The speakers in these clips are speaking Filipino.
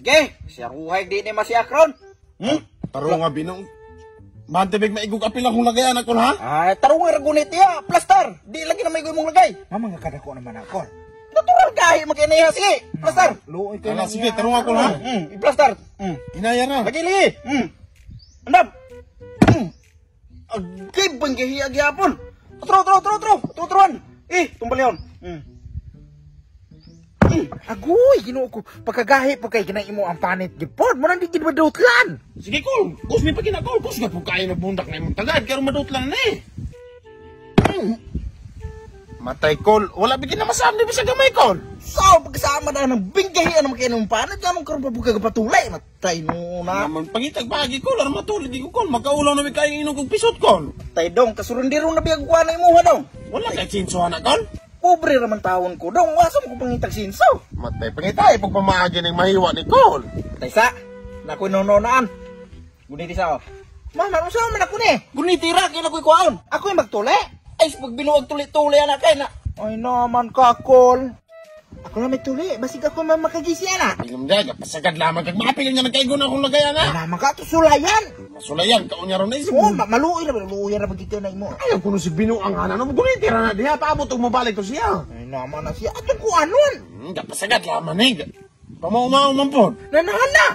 Sige, siya ruhay di ni Masiakron. Taro nga binong. Mantibig maigog apil akong lagayan ako ha? Ay, taro nga ragunit ya, plaster. Di lagi na may mong lagay. Mama nga kadako naman ako. Natural gahi magkiniya, sige, plaster. Luoy ka Ala, sige, taro nga ako ha? I-plaster. Inaya na. Lagi lagi. Andam. Agay bang gahiya gyapon. Tuturuan. Tumbal yon. Agoy, ginoo ko. Pagkagahi po kay ginay imo ang panit gipod. Mo nang di madutlan. Sige, Kol. Kus may paginakol. Kus nga po kayo nagbundak na imong tagad. Kaya madutlan na eh. Matay, Kol. Wala bigyan na masam. Di ba sa gamay, Kol? So, pagkasama na ng binggahian naman kayo ng panit, gamang karoon pa buka patulay. Matay mo na. Naman pangitag pagi, Kol. Aram matulid di ko, Kol. Magkaulaw na may kayo inong kong pisot, Kol. Matay dong, kasurundirong na biyag kuha na imuha dong. Wala kay sinsuhan na, Kol. Pobre raman tawon ko dong, wasam ko pangitag sinso. Matay, pangitay. Pagpamaagi ng mahiwa ni Kol. Matay sa, nakoy nononaan. Gunit isa o. Mama, ano saan man ako ni? Gunitira, kaya nakoy kuhaon. Ako yung magtuli. Ay, pag binuwag tuli-tuli anak kayo na. Ay naman ka, Kol. Ako na may tuli, basig ako makagisi na. Ilum dyan, pasagad lamang kag mapil nga nagkaigo na akong lagayan Ay na. naman ka, to sulayan. Masulayan, kaon niya ron na isip. Oo, maluoy na magkita na imo. Ayaw ko si Bino ang ana no gunitira na diha paabot og mabalik ko siya. Ay naman na siya, ato ko anon. Kapasagad lamang eh. Pamaumaw man po. Nanahan na.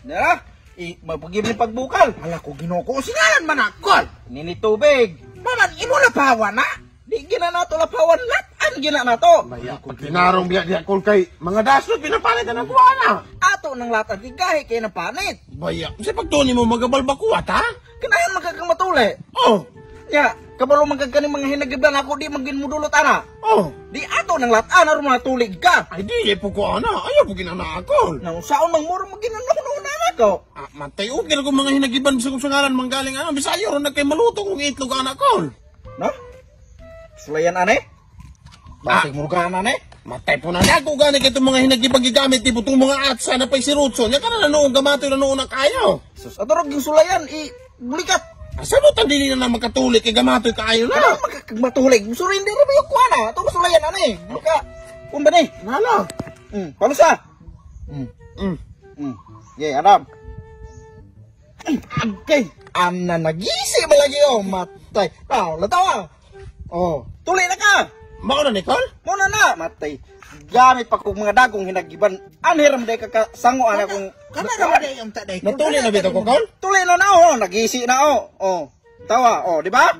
Dara. Magpagibli pagbukal. Ala ko ginoo ko. Singalan man ako. Nini tubig. Maman, imo na pawa na. Di gina nato lapawan lat. Ano gina nato? Baya ko tinarong biya diha kol kay mga dasot pinapalitan ang kuana. Ato nang latag gigahi kay na panit. Baya, sa pagtuni mo magabal ba kuwat ha? Kinahan magkakamatuli. Oh. Ya, kabalo magkakaning mga hinagiblan ako di magin mudulot ana. Oh. Di ato nang latan aron mga tulig ka. Ay di po ko ana. Ayaw po ginanakol. Nang saon mang muro maginanong na ko. Ah, matay og ko mga hinagiban sa kusungaran manggaling ano bisayo ron nagkay maluto kung itlog anak kol. No? Sulayan ane? Basig murga ane? Matay po na ako gani kay itong mga hinagipagigamit tipo itong mga atsa na pa'y si Rutson. Yan ka na nanoong gamatoy na noon na kayo. Sus, atorog yung sulayan, bulikat. Asa mo tandili na magkatulik kay gamatoy kayo na? Ano magkakagmatulig? Surrender na ba yung kuwana? Ito sulayan ane? Buka. Kumba ni? Nala. Palusa? Yay, Adam. Okay. Ana nagisi malagi oh, matay. Latawa. Oh, tuli na ka. Mao na Nicole? Muna na, matay. Gamit pa kong mga dagong hinagiban. Anhiram day ka sango ana kong Kana naman day ang taday ko. Natuli na bito ko, Col? Tuli na oh, nagisi na oh. Oh. Tawa, oh, di ba?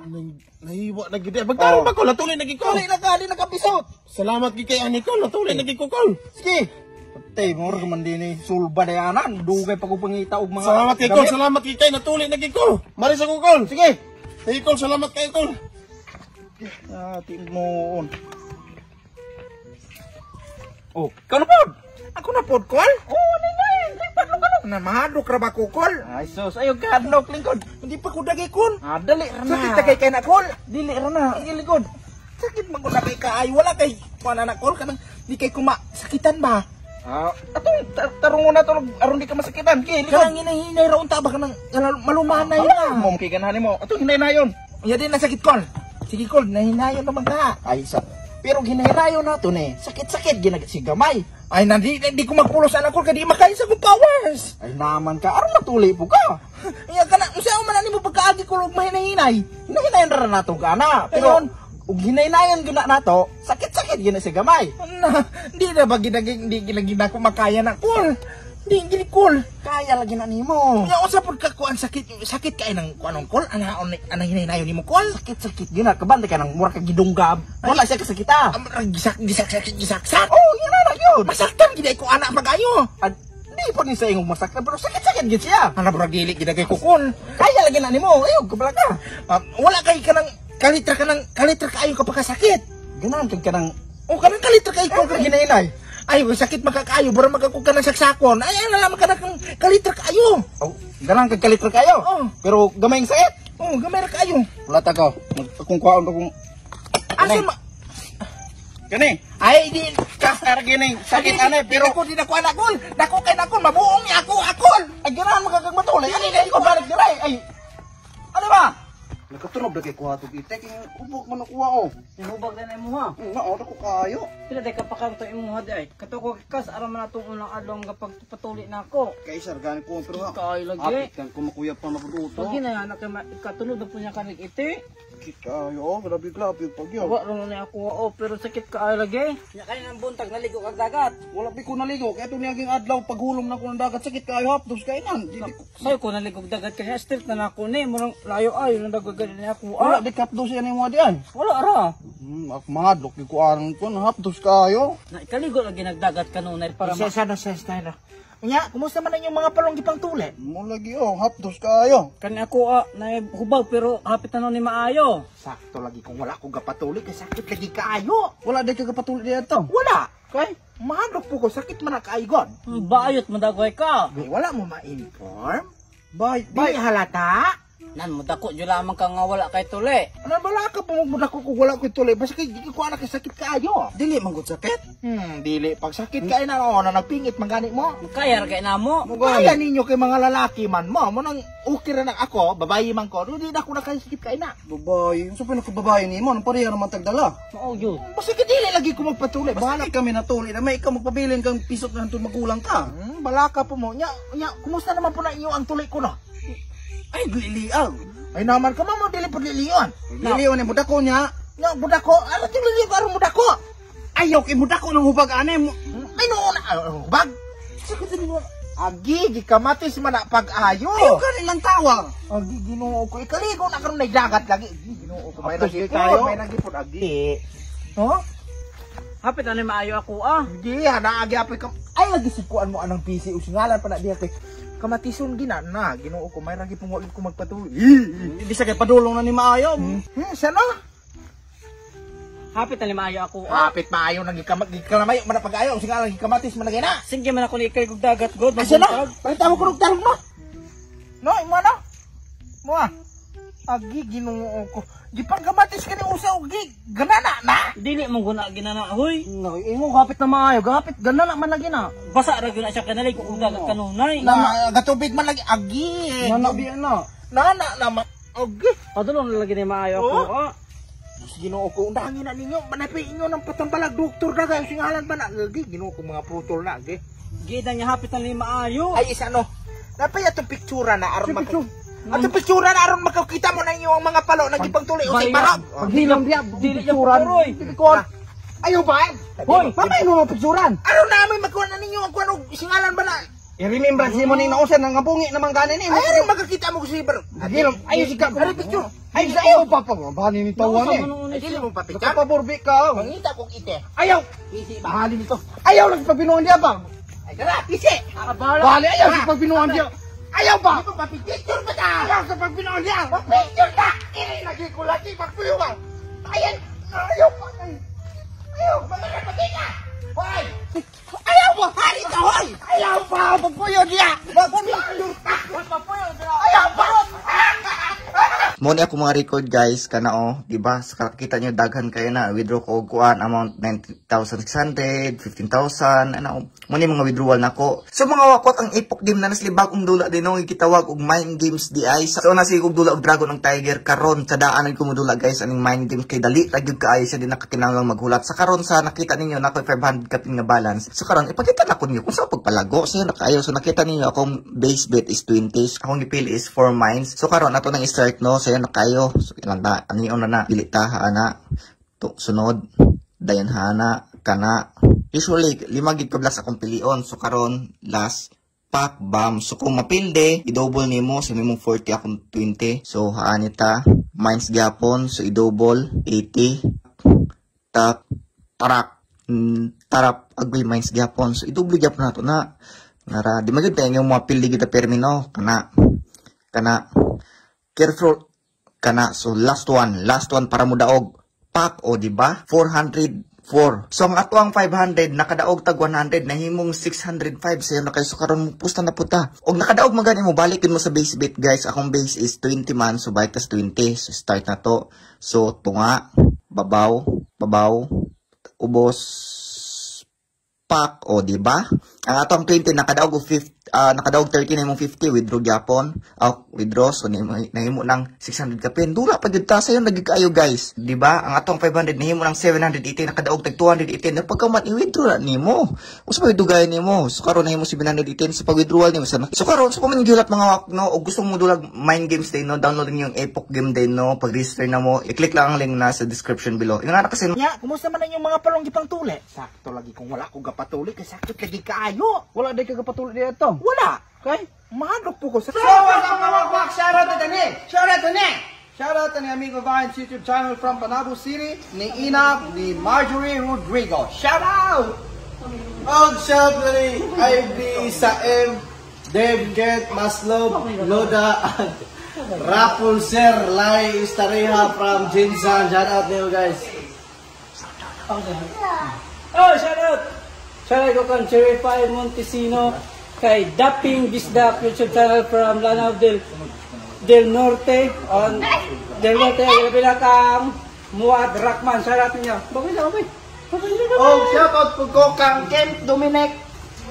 Nahiwa na gid. Pagtaro ba ko natuli na gid ko? Tuli na ka, di nakapisot. Salamat gid kay Nicole, natuli na gid ko, Col. Sige. Patay mo ra man din sulba dayanan, dugay pa ko pangita og mga Salamat kay Col, salamat kay kay natuli na gid ko. Maris ako, Col. Sige. Hey, Col, salamat kay Col. Timon. Oh, ikaw na pod. Ako na pod kol. Oh, ningay. Lipat lo kanong. Na mahadlok ra ba ko kol? Ay sus, ayo kadlok lingkod. Hindi pa ko dagay kol. Dali ra na. Sakit tagay kay na kol. Dili ra na, ilikod. Sakit man ko na kay kaay wala kay kuana na kol kanang di kay kuma sakitan ba? Atong tarungon na to aron di ka masakitan. Kay likod. Kanang hinahinay ra unta ba kanang malumanay na. Mo kay ganahan mo. Atong hinay na yon. Ya din na sakit kol. Sige kol, nahinayon naman ka. Ay sa. Pero ginahirayon nato ni. Sakit-sakit ginag si gamay. Ay nandi di ko magpulos anak kol kay di makain sa ko powers. Ay naman ka aron matuli po ka. Ya kana unsa man ani mo pagkaagi ko og mahinahinay. Hinahinayon ra nato kana. Pero ug hinaynayon gina nato, sakit-sakit gina si gamay. Na, di na ba ginaging di ginagina ko makaya na kol. Di gini kol. Kaya lagi na nimo. Ya usa pud ka kuan sakit kay nang kuanong kol ana hinaynayon nimo kol. Sakit-sakit gina kabante ka nang mura ka gidunggab. Wala siya kasakita. Gisak. Oh, yun na yun. Masaktan gid ko anak magayo. Di pa ni sa ingong masaktan pero sakit-sakit gid siya. Ana bro dili ginagay ko kol. Kaya lagi na nimo. Ayog kabala ka. Wala kay kanang kalitra kaayo ka pagkasakit. Ganahan kag kanang Kanang kalitra kay ko kag ginainay. Ay, sakit makakaayo, bara magkakuka ng saksakon. Ay, alam ka na kang kalitra kaayo. Oh, ganahan kag kalitra kayo. Pero gamay ang sakit. Gamay ra kaayo. Wala ta ko. Kung kuhaon kung Asa ma... Gani. Ay, di... Kasar gini. Sakit anay pero Ako, di na ko anakol. Dako kay nakol, mabuong niya ako, akol. ay ganahan magkakag matulay. Ani kay ko balik diray. Ay. Ano ba? tunog na kay kuha to itek. Ubog man nakuha o. Sinubag na mo ha. Naon ako kayo. Pila day ka pa kanto imuha day. Kato ko kas aram man atong unang adlaw nga pagpatuli na ako. Kay sir gani ko pero ha. Kay lagi. Apit kan ko makuya pa makuduto. Pag na kay ikatulog na po niya kanig iti. Kayo, grabe pag yun. Wa ron na ako o pero sakit ka ay lagi. Nya kay nang buntag naligo kag dagat. Wala pi ko naligo kaya ito niyaging adlaw paghulom na ko ng dagat sakit kayo hapdos kay nan. Sayo ko naligo kag dagat kay street na nako ni murang layo ay nang dagagad ni ako. Wala di kapdos yan mo diyan. Wala ra. Ak madlok di ko aron ko hapdos kayo. Na ikaligo lagi nagdagat kanunay para Sa na sa na. Unya, kumusta man ang yung mga palong gipang tuli? Mo lagi hapdos kayo. kani ako na hubag pero hapit na ni maayo. Sakto lagi kung wala ko gapatuli kay sakit lagi kaayo. Wala di ka kapatuloy dito. Wala. Kay mahadlok po ko sakit man kaayon. Bayot madagway ka. Di wala mo ma-inform. Bye. Di halata. Nan mo dako jud lamang ka nga wala kay tuli. Ano bala ka pumugbuda ko kung wala ko tuli basta kay di ko anak kay sakit kaayo. Dili man gud sakit. Dili pag sakit kay na na nagpingit man gani mo. Kaya ra kay namo. Kaya ninyo kay mga lalaki man mo nang okay ra na ako, babayi man ko, di na ako nakasakit kay na. Babae, so pa nakababae ni mo, nang pareha naman tagdala. Mao jud. Basta kay dili lagi ko magpatuli. Bahala kami natuli na may ikaw magpabilin kang pisot na hantod magulang ka. Bala ka po mo. Nya, kumusta naman po na iyo ang tuli ko no? Ay, liliang. Ay naman ka mo dili po liliyon. Liliwan ni budako niya. Nya budak ko, ano ti liliyon aron budak ko? Ayaw kay budako ng hubag ane mo. Ay noon, bag. Sakit din mo. Agi, gikamatis man na pag-ayo. Ayaw ka rin lang tawag. Agi, ginoo ko. Ikaligo na karon na dagat lagi. Ginoo ko. May Aptos nagipod, kayo? may nagipod. Agi. Oh? Hapit na ni maayo ako Di, hanaagi apoy ka. Ay, lagi sikuan mo anang PC. Usingalan pa na diya kay kamatison gina na. Ginoo ko. May lagi pong wag ko magpatuloy. Hindi sa kay padulong na ni maayo. Sana? Hapit na ni maayo ako Kapit maayo nang gikamay man na pag-ayo. Usingalan gikamatis man na gina. Sige man ako ni ikay kog dagat god. Asa na? Palita mo kurog tarong no? No, imo na? Mo ah. Agi, ginoo ko. Di pang kamatis ka ni usa og ganana na. Dili mo guna ginana hoy. No, imo gapit na maayo, gapit ganala man lagi na. Basa ra gyud siya kanali kog dagat kanunay. Na gatubig man lagi agi. Nanabi na. Nana naman. Agi. Padulong na lagi ni maayo ako Ginoo ko, undangin na ninyo. Manapi inyo ng patambalag doktor na guys. Singalan ba na? Agi, ginoo ko mga prutol na agi. Gida niya hapit na ni maayo. Ay isa no. Napay atong pictura na aron Atong pictura na aron makakita mo na inyo ang mga palo nagipang tuli o sa parang. Paghilang diya, Dili niya picturan. puroy. Ayaw ba? Hoy, mamay mo mga picturan. Aron namin magkuha na ninyo ang kuno singalan ba na? I-remember si mo ning nausan ng ngabungi naman ganin ni. Ay, aron makakita mo ko si Iber. Agilam, ayo si ka. Ari picture. Ay sa iyo pa bani ni tawan eh. Ay, dili mo papicture. Nakapaborbi ka. Mangita kong ite. Ayaw. Isi ba? Bahali nito. Ayaw lang pagbinuhan diya ba? Ay, tara, isi. Bahali ayaw sa pagbinuhan diya. Ayaw ba? Di mo papicture ba ta? Ayaw sa pagbinuhan diya. Papicture na! Ini lagi ko lagi magpuyuwang. Ayan! Ayaw pa! Ayaw! Mga kapatid na! Hoy! Ayaw mo! Hari ka, hoy! Ayaw pa! Magpuyo niya! Magpuyo ka! Ayaw pa! Mo ni ako mga record guys kana di ba? Kita nyo daghan kayo na withdraw ko og kuan amount 90,600, 15,000 ano. Mo ni mga withdrawal nako. So mga wakot ang ipok game na naslibag og dula dinong gitawag og mind games di ay. So nasig og dula og Dragon ng Tiger karon sa daanan ko modula guys aning mind games kay dali ra gyud kaayo siya di nakakinahanglan maghulat. Sa karon sa nakita ninyo nako 500 kapin nga balance. So karon ipakita na ko niyo kung sa pagpalago siya nakaayo. So nakita ninyo akong base bet is 20, akong gipili is 4 mines. So karon ato nang start no. So yan na kayo. So ilang na anion na dili ta ana. To sunod dayon hana kana. Usually 5 gid ka blast akong pilion. So karon last pack bam. So kung mapilde i-double nimo sa mimong 40 akong 20. So haani ta mines gyapon. So i-double 80 tap tarak tarap agway mines gyapon. So i-double gyapon nato na. Nara di magid tayo yung mapilde kita permino kana careful kana. So last one para mo daog pack o di ba 404. So ang ato ang 500 nakadaog tag 100 nahimong 605 sayo na kayo. So karon pusta na puta og nakadaog magani mo balikin mo sa base bet guys. Akong base is 20 man so balik tas 20. So start na to. So tunga babaw ubos pack o di ba ang atong 20 nakadaog og 50 nakadaog 30 na imong 50 withdraw gyapon. Withdraw so nahimo ng 600 ka pin. Dura pa gyud ta sayo nagikaayo guys. Di ba? Ang atong 500 nahimo ng 780 nakadaog tag 218. Pagkaman i-withdraw nimo. Usa pa dugay nimo. So karon nahimo 718 sa pag-withdrawal nimo sana. So karon sa pamangyulat mga no og gusto mo dulag mind games din no, download niyo yung Epoch game din no. Pag-register na mo, i-click lang ang link na sa description below. Yung na kasi Nya, kumusta man ang mga palong gipang tuli? Sakto lagi kung wala ko gapatuli kay sakit lagi kaayo. Wala day kagapatuloy dito. Wala. Okay? Mahadlok po ko sa So, what's up mga wakwak? Shoutout to Tani! Shoutout to Tani! Shoutout to ni Amigo Vines YouTube channel from Panabo City, ni Inap, ni Marjorie Rodrigo. Shoutout! Og shout na ni IB sa M, Dave Get, Maslow, Loda, Rapul Sir, Lai Istareha from Jinsan. Shout out niyo guys. Oh, shout out! Shout out ko kan Cherry Pie Montesino kay Dapping Bisdak YouTube channel from Lanao del Norte on del Norte pinakang Muad Rakman. Shout out niyo. Bagay lang ba? Oh, shoutout po ko kang Kent Dominic.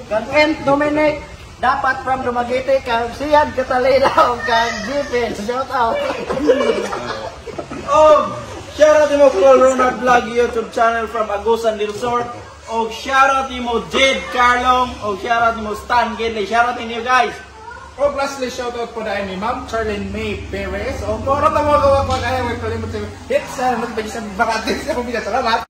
Kang Kent Dominic. Dapat from Dumaguete kang Sian Catalina o kang Jipin. Shoutout. Oh, shoutout mo Paul Ronald Vlog YouTube channel from Agusan del Sur. Oh, shoutout mo Jade Carlong. Oh, shoutout mo Stan Gidley. Shoutout niyo guys. Og lastly shoutout po dahil ni Ma'am Charlene May Perez. O kung ano mo gawa pa kaya may kalimut sa hit sa notification bakit sa mga salamat.